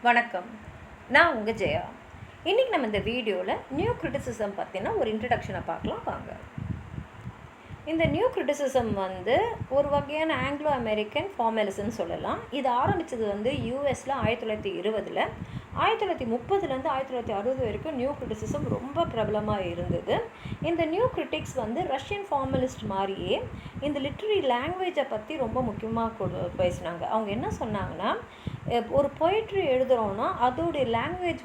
வணக்கம். நான் உங்கள் ஜெயா. இன்றைக்கி நம்ம இந்த வீடியோவில் நியூ கிரிட்டிசிசம் பற்றின ஒரு இன்ட்ரடக்ஷனை பார்க்கலாம் வாங்க. இந்த நியூ கிரிட்டிசிசம் வந்து ஒரு வகையான ஆங்கிலோ அமெரிக்கன் ஃபார்மலிசம்னு சொல்லலாம். இது ஆரம்பித்தது யூஎஸில் 1920, 1930லேருந்து 1960 வரைக்கும் நியூ கிரிட்டிசிசம் ரொம்ப பிரபலமாக இருந்தது. இந்த நியூ கிரிட்டிக்ஸ் ரஷ்யன் ஃபார்மலிஸ்ட் மாதிரியே இந்த லிட்ரரி லாங்குவேஜை பற்றி ரொம்ப முக்கியமாக பேசினாங்க. அவங்க என்ன சொன்னாங்கன்னா, ஒரு பொயட்ரி எழுதுகிறோன்னா அதோடைய லாங்குவேஜ்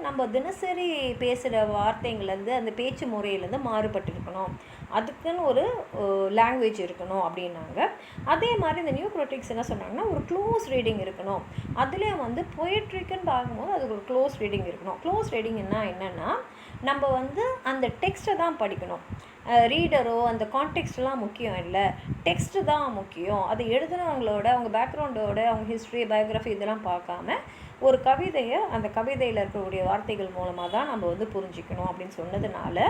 நம்ம தினசரி பேசுகிற வார்த்தைங்கள்லேருந்து அந்த பேச்சு முறையிலேருந்து மாறுபட்டிருக்கணும், அதுக்குன்னு ஒரு லாங்குவேஜ் இருக்கணும் அப்படின்னாங்க. அதே மாதிரி இந்த நியூ கிரிட்டிக்ஸ் என்ன சொன்னாங்கன்னா, ஒரு க்ளோஸ் ரீடிங் இருக்கணும். அதுலேயும் பொயட்ரிக்குன்னு பார்க்கும்போது அதுக்கு ஒரு க்ளோஸ் ரீடிங் இருக்கணும். க்ளோஸ் ரீடிங்னா என்னென்னா, நம்ம அந்த டெக்ஸ்ட்டை தான் படிக்கணும். ரீடரோ அந்த கான்டெக்ஸ்ட்லாம் முக்கியம் இல்லை, டெக்ஸ்ட்டு தான் முக்கியம். அது எழுதுனவங்களோட அவங்க பேக்ரவுண்டோட அவங்க ஹிஸ்ட்ரி பயோகிராஃபி இதெல்லாம் பார்க்காம ஒரு கவிதையை அந்த கவிதையில் இருக்கக்கூடிய வார்த்தைகள் மூலமாக தான் நம்ம புரிஞ்சிக்கணும் அப்படின்னு சொன்னதுனால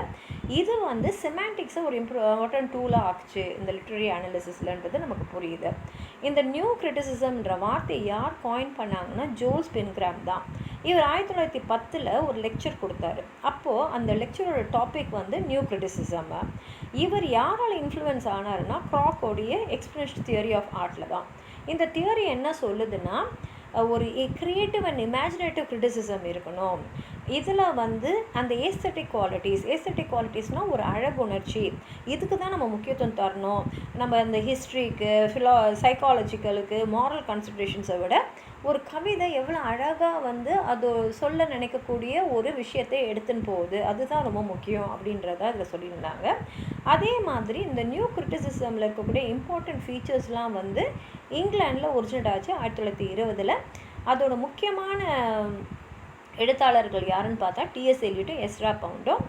இது செமாண்டிக்ஸை ஒரு இம்பார்ட்டன்ட் டூலாக ஆக்குச்சு இந்த லிட்ரரி அனாலிசிஸ்லன்றது நமக்கு புரியுது. இந்த நியூ கிரிட்டிசிசம்ன்ற வார்த்தையை யார் காயின் பண்ணாங்கன்னா ஜோல் ஸ்பின்கிராம் தான். இவர் 1910 ஒரு லெக்சர் கொடுத்தாரு. அப்போது அந்த லெக்சரோட டாபிக் நியூ கிரிட்டிசிசம். இவர் யாரால் இன்ஃப்ளூயன்ஸ் ஆனாருன்னா க்ராக்கோடைய எக்ஸ்பிரஷன் தியரி ஆஃப் ஆர்ட்டில் தான். இந்த தியரி என்ன சொல்லுதுன்னா, ஒரு கிரியேட்டிவ் அண்ட் இமேஜினேட்டிவ் கிரிட்டிசிசம் இருக்கணும். இதில் அந்த ஏஸ்தட்டிக் குவாலிட்டிஸ்னால் ஒரு அழகுணர்ச்சி, இதுக்கு தான் நம்ம முக்கியத்துவம் தரணும். நம்ம இந்த ஹிஸ்ட்ரிக்கு சைக்காலஜிக்கலுக்கு மாரல் கன்சிடரேஷன்ஸை விட ஒரு கவிதை எவ்வளோ அழகாக அது சொல்ல நினைக்கக்கூடிய ஒரு விஷயத்தை எடுத்துன்னு போகுது, அதுதான் ரொம்ப முக்கியம் அப்படின்றத இதில் சொல்லியிருந்தாங்க. அதே மாதிரி இந்த நியூ கிரிட்டிசிசமில் இருக்கக்கூடிய இம்பார்ட்டண்ட் ஃபீச்சர்ஸ்லாம் இங்கிலாண்டில் ஒரிஜினேட் ஆச்சு 1920. அதோட முக்கியமான எழுத்தாளர்கள் யாருன்னு பார்த்தா டிஎஸ் எலியட்டும் எஸ்ரா பவுண்டும்.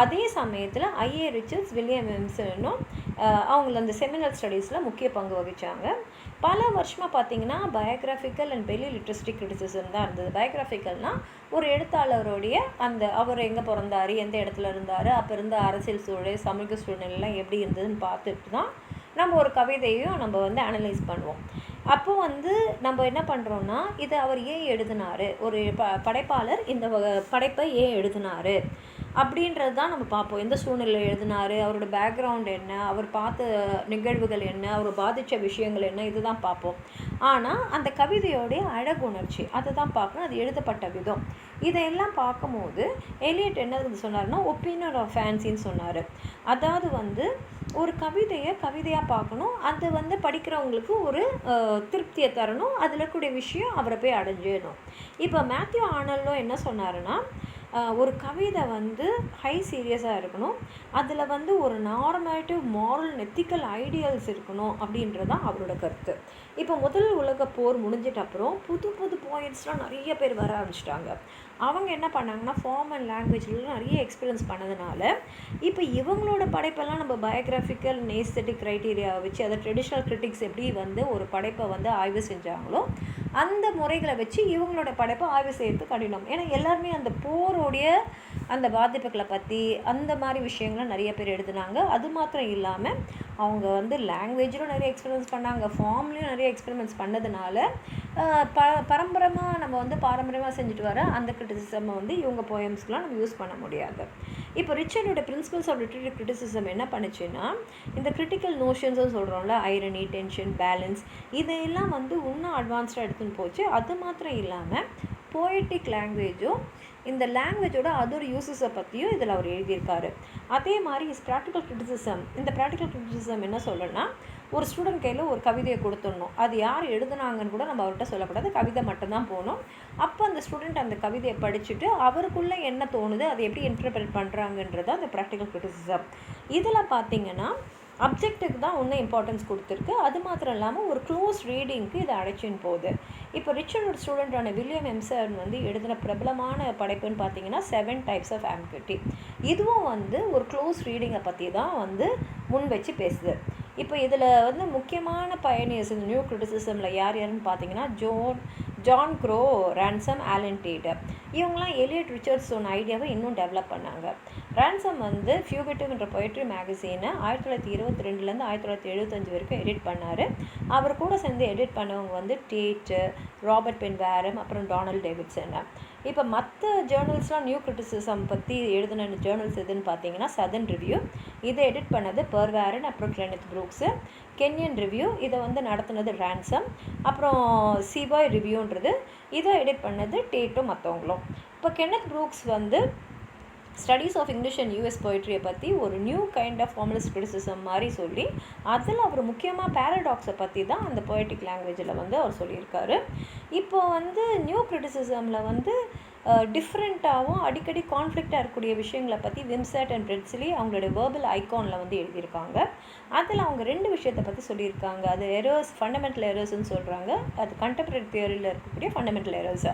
அதே சமயத்தில் ஐஏ ரிச்சர்ட்ஸ், வில்லியம் எம்சனும் அவங்க அந்த செமினல் ஸ்டடீஸில் முக்கிய பங்கு வகித்தாங்க. பல வருஷமாக பார்த்திங்கன்னா பயோகிராஃபிக்கல் அண்ட் பெலி லிட்ரஸ்டிக் கிரிட்டிசிசம் தான் இருந்தது. பயோகிராஃபிக்கல்னால் ஒரு எழுத்தாளருடைய அவர் எங்கே பிறந்தார், எந்த இடத்துல இருந்தார், அப்போ இருந்த அரசியல் சூழல் சமூக சூழ்நிலைலாம் எப்படி இருந்ததுன்னு பார்த்துட்டு தான் நம்ம ஒரு கவிதையும் நம்ம அனலைஸ் பண்ணுவோம். அப்போது நம்ம என்ன பண்ணுறோன்னா, இதை அவர் ஏன் எழுதினார், ஒரு படைப்பாளர் இந்த படைப்பை ஏன் எழுதினார் அப்படின்றது தான் நம்ம பார்ப்போம். எந்த சூழ்நிலையில் எழுதினார், அவரோட பேக்ரவுண்ட் என்ன, அவர் பார்த்த நிகழ்வுகள் என்ன, அவர் பாதித்த விஷயங்கள் என்ன, இது தான் பார்ப்போம். ஆனால் அந்த கவிதையோடைய அழகுணர்ச்சி அதை தான் பார்க்கணும், அது எழுதப்பட்ட விதம். இதையெல்லாம் பார்க்கும்போது எலியட் என்ன சொன்னார்னா, ஒப்பீனியன் ஆஃப் ஃபேன்சின்னு சொன்னார். அதாவது ஒரு கவிதையை கவிதையாக பார்க்கணும், அது படிக்கிறவங்களுக்கு ஒரு திருப்தியை தரணும், அதில் இருக்கக்கூடிய விஷயம் அவரை போய் அடைஞ்சிடணும். இப்போ மேத்யூ ஆர்னல்டும் என்ன சொன்னாருன்னா, ஒரு கவிதை ஹை சீரியஸாக இருக்கணும், அதில் ஒரு நார்மேட்டிவ் மாரல் எத்திக்கல் ஐடியல்ஸ் இருக்கணும் அப்படின்றதான் அவரோட கருத்து. இப்போ முதல் உலக போர் முடிஞ்சிட்ட அப்புறம் புது புது பாயிண்ட்ஸ்லாம் நிறைய பேர் வர ஆரம்பிச்சிட்டாங்க. அவங்க என்ன பண்ணாங்கன்னா, ஃபார்ம் அண்ட் லாங்குவேஜில் நிறைய எக்ஸ்பீரியன்ஸ் பண்ணதுனால இப்போ இவங்களோட படைப்பெல்லாம் நம்ம பயோகிராஃபிக்கல் ஏஸ்தெட்டிக் க்ரைட்டீரியாவை வச்சு அதை ட்ரெடிஷ்னல் கிரிட்டிக்ஸ் எப்படி ஒரு படைப்பை ஆய்வு செஞ்சாங்களோ அந்த முறைகளை வச்சு இவங்களோட படைப்பை ஆய்வு செய்யறது கடினம். ஏன்னா எல்லாருமே அந்த போரோடைய அந்த பாதிப்புகளை பற்றி அந்த மாதிரி விஷயங்களும் நிறைய பேர் எழுதுனாங்க. அது மாத்திரம் இல்லாமல் அவங்க லாங்குவேஜிலும் நிறைய எக்ஸ்பெரிமெண்ட்ஸ் பண்ணாங்க, ஃபார்ம்லேயும் நிறைய எக்ஸ்பெரிமெண்ட்ஸ் பண்ணதுனால பரம்பரமாக நம்ம பாரம்பரியமாக செஞ்சுட்டு வர அந்த கிரிட்டிசிசம் இவங்க போயம்ஸ்க்கெலாம் நம்ம யூஸ் பண்ண முடியாது. இப்போ ரிச்சர்டோட பிரின்சிபல்ஸ் ஆஃப் லிட்ரரி கிரிட்டிசிசம் என்ன பண்ணுச்சுன்னா, இந்த கிரிட்டிக்கல் நோஷன்ஸும் சொல்கிறோம்ல, ஐரனி, டென்ஷன், பேலன்ஸ், இதையெல்லாம் இன்னும் அட்வான்ஸ்டாக எடுத்துன்னு போச்சு. அது மாத்திரம் இல்லாமல் போயட்டிக் லாங்குவேஜும் இந்த லாங்குவேஜோட அதோட யூசஸை பற்றியும் இதில் அவர் எழுதியிருக்காரு. அதே மாதிரி ப்ராக்டிக்கல் கிரிட்டிசிசம், இந்த ப்ராக்டிக்கல் கிரிட்டிசிசம் என்ன சொல்லணும்னா, ஒரு ஸ்டூடெண்ட் கையில் ஒரு கவிதையை கொடுத்துடணும், அது யார் எழுதுனாங்கன்னு கூட நம்ம அவர்கிட்ட சொல்லக்கூடாது, கவிதை மட்டும்தான் போகணும். அப்போ அந்த ஸ்டூடெண்ட் அந்த கவிதையை படிச்சுட்டு அவருக்குள்ளே என்ன தோணுது, அதை எப்படி இன்டர்பிரேட் பண்ணுறாங்கன்றது அந்த ப்ராக்டிக்கல் கிரிட்டிசிசம். இதில் பார்த்திங்கன்னா அப்ஜெக்ட்டுக்கு தான் இன்னும் இம்பார்ட்டன்ஸ் கொடுத்துருக்கு. அது மாத்திரம் இல்லாமல் ஒரு க்ளோஸ் ரீடிங்க்கு இது அழைச்சின்னு போகுது. இப்போ ரிச்சர்டோட ஸ்டூடெண்டான வில்லியம் எம்சன் எழுதின பிரபலமான படைப்புன்னு பார்த்தீங்கன்னா 7 டைப்ஸ் ஆஃப் ஆம்பிகியூட்டி. இதுவும் ஒரு க்ளோஸ் ரீடிங்கை பற்றி தான் முன் வச்சு பேசுது. இப்போ இதில் முக்கியமான பயணியர்ஸ் இந்த நியூ கிரிட்டிசிசமில் யார் யாருன்னு பார்த்தீங்கன்னா, John John Crowe, Ransom, Allen Tate இவங்களாம் எலியட் ரிச்சர்ட்ஸ் சொன்ன ஐடியாவை இன்னும் டெவலப் பண்ணாங்க. ரான்சம் வந்து ஃபியூகிட்டிவ்ன்ற பொயட்ரி மேகசீனை 1922லேருந்து 1975 வரைக்கும் எடிட் பண்ணார். அவர் கூட சேர்ந்து எடிட் பண்ணவங்க வந்து டேட்டு, ராபர்ட் பென்வேரம், அப்புறம் டொனால்ட் டேவிட்சன். இப்போ மற்ற ஜேர்னல்ஸ்லாம் நியூ கிரிட்டிசிசம் பற்றி எழுதின ஜேர்னல்ஸ் எதுன்னு பார்த்தீங்கன்னா சதர்ன் ரிவ்யூ, இதை எடிட் பண்ணது பெர்வேரன், அப்புறம் கிளெனத் ப்ரூக்ஸு. கென்யன் ரிவ்யூ, இதை வந்து நடத்துனது ரான்சம். அப்புறம் சிபாய் ரிவ்யூன்றது இதை எடிட் பண்ணது டேட்டும் மற்றவங்களும். இப்போ கென்னத் ப்ரூக்ஸ் வந்து studies of English and US பொயட்ரியை பற்றி ஒரு new kind of formalist criticism மாதிரி சொல்லி அதில் அவர் முக்கியமாக பேரடாக்ஸை பற்றி தான் அந்த பொயட்டிக் லாங்குவேஜில் வந்து அவர் சொல்லியிருக்காரு. இப்போ வந்து நியூ கிரிட்டிசிசமில் வந்து டிஃப்ரெண்ட்டாகவும் அடிக்கடி கான்ஃப்ளிக்டாக இருக்கக்கூடிய விஷயங்களை பற்றி விம்செட் அண்ட் பிரெட்ஸ்லி அவங்களுடைய வேர்பல் ஐகானில் வந்து எழுதியிருக்காங்க. அதில் அவங்க 2 விஷயத்தை பற்றி சொல்லியிருக்காங்க. அது எரர்ஸ், ஃபண்டமெண்டல் எரர்ஸ்ன்னு சொல்கிறாங்க. அது கண்டெம்பரரி தியரியில் இருக்கக்கூடிய ஃபண்டமெண்டல் எரர்ஸ்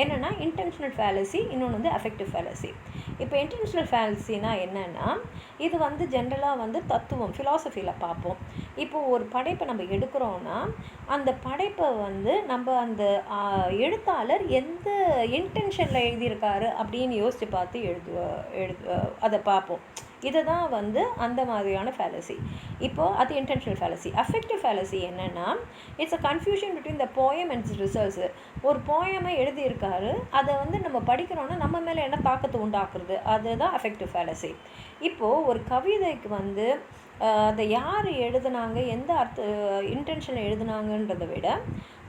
என்னென்னா இன்டென்ஷனல் ஃபேலசி, இன்னொன்று வந்து அஃபெக்டிவ் ஃபேலசி. இப்போ இன்டென்ஷனல் ஃபேலசினா என்னென்னா இது வந்து ஜென்ரலாக வந்து தத்துவம், ஃபிலாசபியில் பார்ப்போம். இப்போது ஒரு படைப்பை நம்ம எடுக்கிறோன்னா அந்த படைப்பை வந்து நம்ம அந்த எழுத்தாளர் எந்த இன்டென்ஷனில் எழுதியிருக்காரு அப்படின்னு யோசித்து பார்த்து அதை பார்ப்போம். இதை தான் வந்து அந்த மாதிரியான ஃபேலசி. இப்போது அது இன்டென்ஷனல் ஃபேலசி. அஃபெக்டிவ் ஃபேலசி என்னென்னா it's a confusion between the poem and results. ஒரு போயமை எழுதியிருக்காரு, அதை வந்து நம்ம படிக்கிறோன்னா நம்ம மேலே என்ன தாக்கத்தை உண்டாக்குறது, அதுதான் அஃபெக்டிவ் ஃபேலசி. இப்போது ஒரு கவிதைக்கு வந்து அதை யார் எழுதுனாங்க, எந்த இன்டென்ஷனில் எழுதுனாங்கன்றதை விட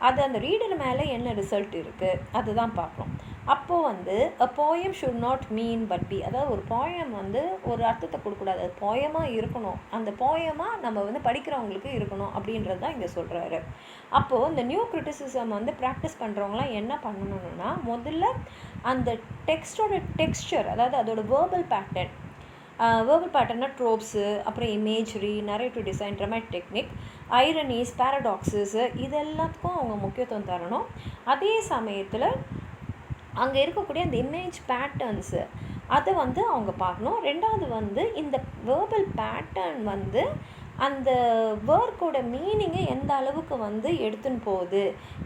அது அந்த ரீடர் மேலே என்ன ரிசல்ட் இருக்குது அதுதான் பார்க்கணும். அப்போது வந்து a poem should not mean but be, அதாவது ஒரு போயம் வந்து ஒரு அர்த்தத்தை கொடுக்கக்கூடாது, அது போயமாக இருக்கணும், அந்த போயமாக நம்ம வந்து படிக்கிறவங்களுக்கு இருக்கணும் அப்படின்றது தான் இங்கே சொல்கிறாரு. அப்போது இந்த நியூ கிரிட்டிசிசம் வந்து ப்ராக்டிஸ் பண்ணுறவங்களாம் என்ன பண்ணணும்னா முதல்ல அந்த டெக்ஸ்டோட டெக்ஸ்சர், அதாவது அதோட வேர்பல் பேட்டர்னா ட்ரோப்ஸு, அப்புறம் imagery, narrative design, dramatic technique, ironies, paradoxes இதெல்லாத்துக்கும் அவங்க முக்கியத்துவம் தரணும். அதே சமயத்தில் அங்கே இருக்கக்கூடிய அந்த இமேஜ் பேட்டர்ன்ஸு அதை வந்து அவங்க பார்க்கணும். 2வது வந்து இந்த வேர்பல் பேட்டர்ன் வந்து அந்த வேர்க்கோட மீனிங்கை எந்த அளவுக்கு வந்து எடுத்துன்னு போகுது,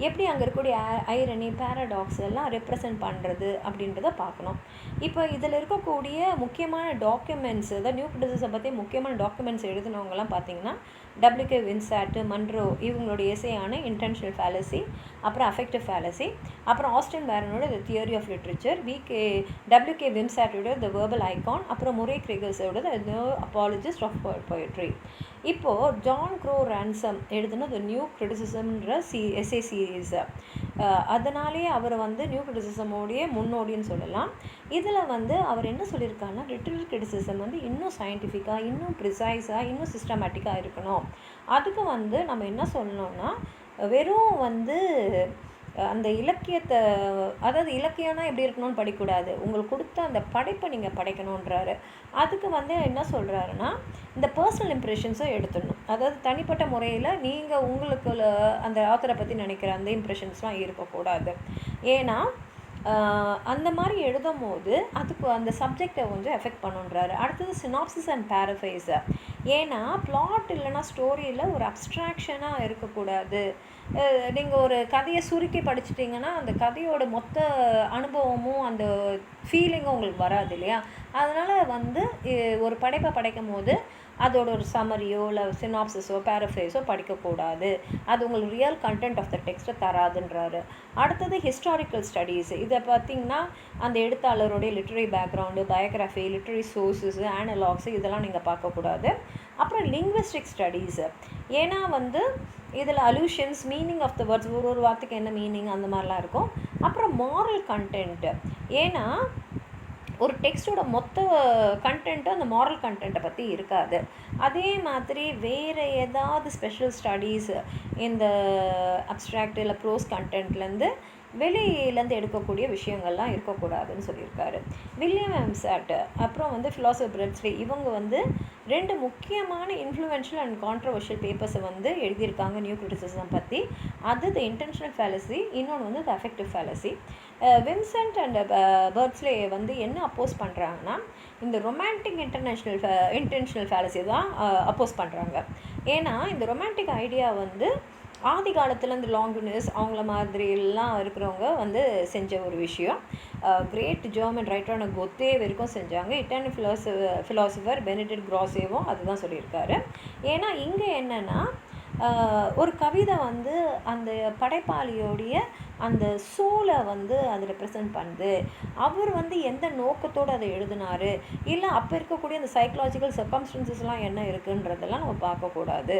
எப்படி அங்கே இருக்கக்கூடிய ஐரணி, பேரடாக்ஸ் எல்லாம் ரெப்ரசன்ட் பண்ணுறது அப்படின்றத பார்க்கணும். இப்போ இதில் இருக்கக்கூடிய முக்கியமான டாக்குமெண்ட்ஸ், அதாவது நியூ கிரிட்டிசிசம் பற்றி முக்கியமான டாக்குமெண்ட்ஸ் எழுதினவங்கலாம் பார்த்திங்கன்னா WK வின்சாட், மன்ரோ இவங்களுடைய எஸ்ஸேயான இன்டென்ஷனல் ஃபேலசி, அப்புறம் அஃபெக்டிவ் ஃபேலசி, அப்புறம் ஆஸ்டின் பேரனோட the theory of literature, WK வின்சாட்டோட த வேர்பல் ஐகான், அப்புறம் முரே கிரெகர்ஸோட the new apologist of poetry. இப்போது ஜான் க்ரோ ரான்சம் எழுதுன த நியூ கிரிட்டிசிசம்ன்ற எஸ்ஏ சீரீஸ், அதனாலே அவர் வந்து நியூ கிரிட்டிசிசமோடைய முன்னோடின்னு சொல்லலாம். இதில் வந்து அவர் என்ன சொல்லியிருக்காருன்னா லிட்ரரி கிரிட்டிசிசம் வந்து இன்னும் சயின்டிஃபிக்காக, இன்னும் ப்ரிசைஸாக, இன்னும் சிஸ்டமேட்டிக்காக இருக்கணும். அதுக்கு வந்து நம்ம என்ன சொல்லணும்னா வெறும் வந்து அந்த இலக்கியத்தை, அதாவது இலக்கியம்னா எப்படி இருக்கணும்னு படிக்கக்கூடாது, உங்களுக்கு கொடுத்த அந்த படைப்பை நீங்கள் படைக்கணுன்றாரு. அதுக்கு வந்து என்ன சொல்கிறாருன்னா இந்த பர்சனல் இம்ப்ரெஷன்ஸும் எடுத்துடணும். அதாவது தனிப்பட்ட முறையில் நீங்கள் உங்களுக்கு அந்த ஆத்தரை பற்றி நினைக்கிற அந்த இம்ப்ரெஷன்ஸ்லாம் இருக்கக்கூடாது. ஏன்னா அந்த மாதிரி எழுதும் போது அதுக்கு அந்த சப்ஜெக்டை கொஞ்சம் எஃபெக்ட் பண்ணுன்றாரு. அடுத்தது சினாப்சிஸ் அண்ட் பேரஃபைஸு. ஏன்னா பிளாட் இல்லைனா ஸ்டோரியில் ஒரு அப்ஸ்ட்ராக்ஷனாக இருக்கக்கூடாது. நீங்கள் ஒரு கதையை சுருக்கி படிச்சிட்டிங்கன்னா அந்த கதையோட மொத்த அனுபவமும் அந்த ஃபீலிங்கும் உங்களுக்கு வராது இல்லையா. அதனால் வந்து ஒரு படைப்பை படைக்கும் போது அதோட ஒரு சம்மரியோ இல்லை சினாப்சிஸோ பேரஃப்ரேஸோ படிக்கக்கூடாது, அது உங்களுக்கு ரியல் கண்டென்ட் ஆஃப் த டெக்ஸ்ட்டை தராதுன்றாரு. அடுத்தது ஹிஸ்டாரிக்கல் ஸ்டடீஸ். இதை பார்த்திங்கன்னா அந்த எழுத்தாளருடைய literary background, biography, literary sources, analogues இதெல்லாம் நீங்கள் பார்க்கக்கூடாது. அப்புறம் லிங்குவிஸ்டிக் ஸ்டடீஸு. ஏன்னா வந்து இதில் allusions, meaning of the words, ஒரு வார்த்தைக்கு என்ன மீனிங் அந்த மாதிரிலாம் இருக்கும். அப்புறம் மாரல் கண்டென்ட்டு. ஏன்னா ஒரு டெக்ஸ்ட்டோட மொத்த கண்டென்ட்டு அந்த மாரல் கண்டென்ட்டை பற்றி இருக்காது. அதே மாதிரி வேறு ஏதாவது ஸ்பெஷல் ஸ்டடீஸ் இந்த அப்ஸ்ட்ராக்ட் இல்லை ப்ரோஸ் கண்டென்ட்லேருந்து வெளியிலேருந்து எடுக்கக்கூடிய விஷயங்கள்லாம் இருக்கக்கூடாதுன்னு சொல்லியிருக்காரு. வில்லியம் வின்சாட், அப்புறம் வந்து ஃபிலாசபர் பிரெட்ஸ்லி, இவங்க வந்து 2 முக்கியமான இன்ஃப்ளூயன்ஷியல் அண்ட் கான்ட்ரவர்ஷியல் பேப்பர்ஸை வந்து எழுதியிருக்காங்க நியூ கிரிட்டிசிசம் பற்றி. அது த இன்டென்ஷனல் ஃபேலசி, இன்னொன்று வந்து த அஃபெக்டிவ் ஃபேலசி. வின்சென்ட் அண்ட் பெர்ட்ஸ்லே வந்து என்ன அப்போஸ் பண்ணுறாங்கன்னா இந்த ரொமான்டிக் இன்டென்ஷனல் ஃபேலசி தான் அப்போஸ் பண்ணுறாங்க. ஏன்னா இந்த ரொமான்டிக் ஐடியா வந்து ஆதி காலத்தில் இந்த லாங்குனஸ் அவங்கள மாதிரி எல்லாம் இருக்கிறவங்க வந்து செஞ்ச ஒரு விஷயம். கிரேட் ஜெர்மன் ரைட்டரான கொத்தே வரைக்கும் செஞ்சாங்க. இட்டாலியன் ஃபிலாசபர் பெனடிக்ட் கிராசேவும் அதுதான் சொல்லியிருக்காரு. ஏன்னா இங்கே என்னென்னா ஒரு கவிதை வந்து அந்த படைப்பாளியோடைய அந்த சோலை வந்து அது ரெப்ரசன்ட் பண்ணுது. அவர் வந்து எந்த நோக்கத்தோடு அதை எழுதினார், இல்லை அப்போ இருக்கக்கூடிய அந்த சைக்கலாஜிக்கல் சர்க்கம்ஸ்டன்சஸ்லாம் என்ன இருக்குன்றதெல்லாம் நம்ம பார்க்கக்கூடாது.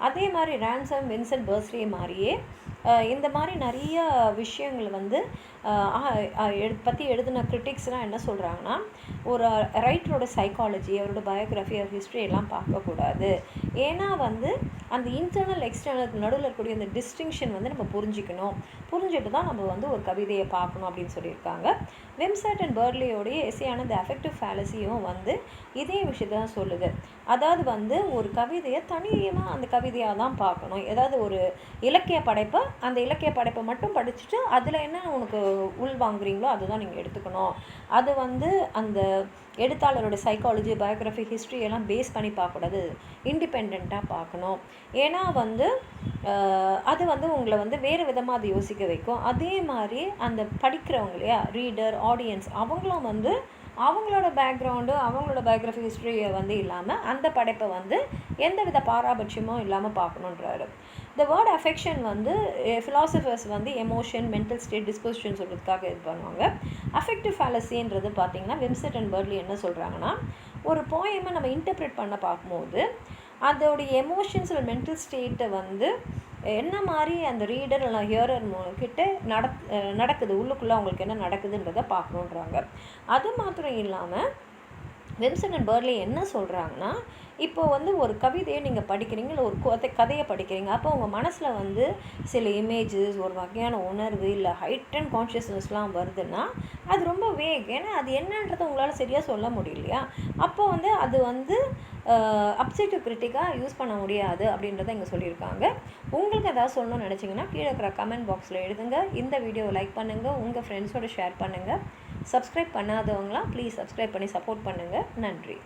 அதே மாதிரி ரான்சம் வின்சென்ட் பர்ஸ்லே மாதிரியே இந்த மாதிரி நிறைய விஷயங்கள் வந்து பற்றி எழுதின கிரிட்டிக்ஸ்லாம் என்ன சொல்கிறாங்கன்னா, ஒரு ரைட்டரோட சைக்காலஜி, அவரோட பயோகிராஃபி, அவர் ஹிஸ்ட்ரி எல்லாம் பார்க்கக்கூடாது. ஏன்னா வந்து அந்த இன்டர்னல் எக்ஸ்டர்னலுக்கு நடுவில் இருக்கக்கூடிய அந்த டிஸ்டிங்ஷன் வந்து நம்ம புரிஞ்சுட்டு தான் நம்ம வந்து ஒரு கவிதையை பார்க்கணும் அப்படின்னு சொல்லியிருக்காங்க. விம்சென்ட் அண்ட் பர்ட்லேயோடைய எஸ்ஸேயான த அஃபெக்டிவ் ஃபேலசியும் வந்து இதே விஷயத்தை தான் சொல்லுது. அதாவது வந்து ஒரு கவிதையை தனியாக அந்த கவிதையாக தான் பார்க்கணும். ஏதாவது ஒரு இலக்கிய படைப்பை அந்த இலக்கிய படைப்பை மட்டும் படிச்சுட்டு அதில் என்ன உனக்கு உள் வாங்குறீங்களோ அதுதான் நீங்கள் எடுத்துக்கணும். அது வந்து அந்த எழுத்தாளரோட சைக்காலஜி, பயோகிராஃபி, ஹிஸ்ட்ரி எல்லாம் பேஸ் பண்ணி பார்க்கக்கூடாது, இண்டிபெண்ட்டாக பார்க்கணும். ஏன்னா வந்து அது வந்து உங்களை வந்து வேறு விதமாக அதை யோசிக்க வைக்கும். அதே மாதிரி அந்த படிக்கிறவங்க இல்லையா, ரீடர், ஆடியன்ஸ், அவங்களும் வந்து அவங்களோட பேக்ரவுண்டு, அவங்களோட பயோகிராஃபி, ஹிஸ்ட்ரியை வந்து இல்லாமல் அந்த படைப்பை வந்து எந்த வித பாராபட்சமும் இல்லாமல் பார்க்கணுன்றாரு. இந்த வேர்ட் அஃபெக்ஷன் வந்து ஃபிலாசபர்ஸ் வந்து எமோஷன், மென்டல் ஸ்டேட், டிஸ்போசிஷன் சொல்கிறதுக்காக இது பண்ணுவாங்க. அஃபெக்டிவ் ஃபேலசின்றது பார்த்திங்கன்னா விம்சென்ட் அண்ட் பர்ட்லி என்ன சொல்கிறாங்கன்னா, ஒரு போயமை நம்ம இன்டர்பிரேட் பண்ண பார்க்கும்போது அதோடைய எமோஷன்ஸ் இல்லை மென்டல் ஸ்டேட்டை வந்து என்ன மாதிரி அந்த ரீடர் இல்லை ஹியரர் கிட்ட நடக்குது, உள்ளுக்குள்ளே அவங்களுக்கு என்ன நடக்குதுன்றதை பார்க்கணுன்றாங்க. அது மாத்திரம் இல்லாமல் விம்சென்ட் அண்ட் பர்ட்லே என்ன சொல்கிறாங்கன்னா, இப்போ வந்து ஒரு கவிதையை நீங்கள் படிக்கிறீங்க, இல்லை ஒரு கதையை படிக்கிறீங்க, அப்போ உங்கள் மனசில் வந்து சில இமேஜஸ், ஒரு வகையான உணர்வு, இல்லை ஹைட்டன் கான்ஷியஸ்னஸ்லாம் வருதுன்னா அது ரொம்ப வேக். ஏன்னா அது என்னன்றதை உங்களால் சரியாக சொல்ல முடியலையா. அப்போ வந்து அது வந்து அப்செக்டிவ் கிரிட்டிக்காக யூஸ் பண்ண முடியாது அப்படின்றத இங்கே சொல்லியிருக்காங்க. உங்களுக்கு ஏதாவது சொல்லணும்னு நினச்சிங்கன்னா கீழே இருக்கிற கமெண்ட் பாக்ஸில் எழுதுங்க. இந்த வீடியோவை லைக் பண்ணுங்கள், உங்கள் ஃப்ரெண்ட்ஸோடு ஷேர் பண்ணுங்கள். சப்ஸ்கிரைப் பண்ணாதவங்களாம் ப்ளீஸ் சப்ஸ்கிரைப் பண்ணி சப்போர்ட் பண்ணுங்கள். நன்றி.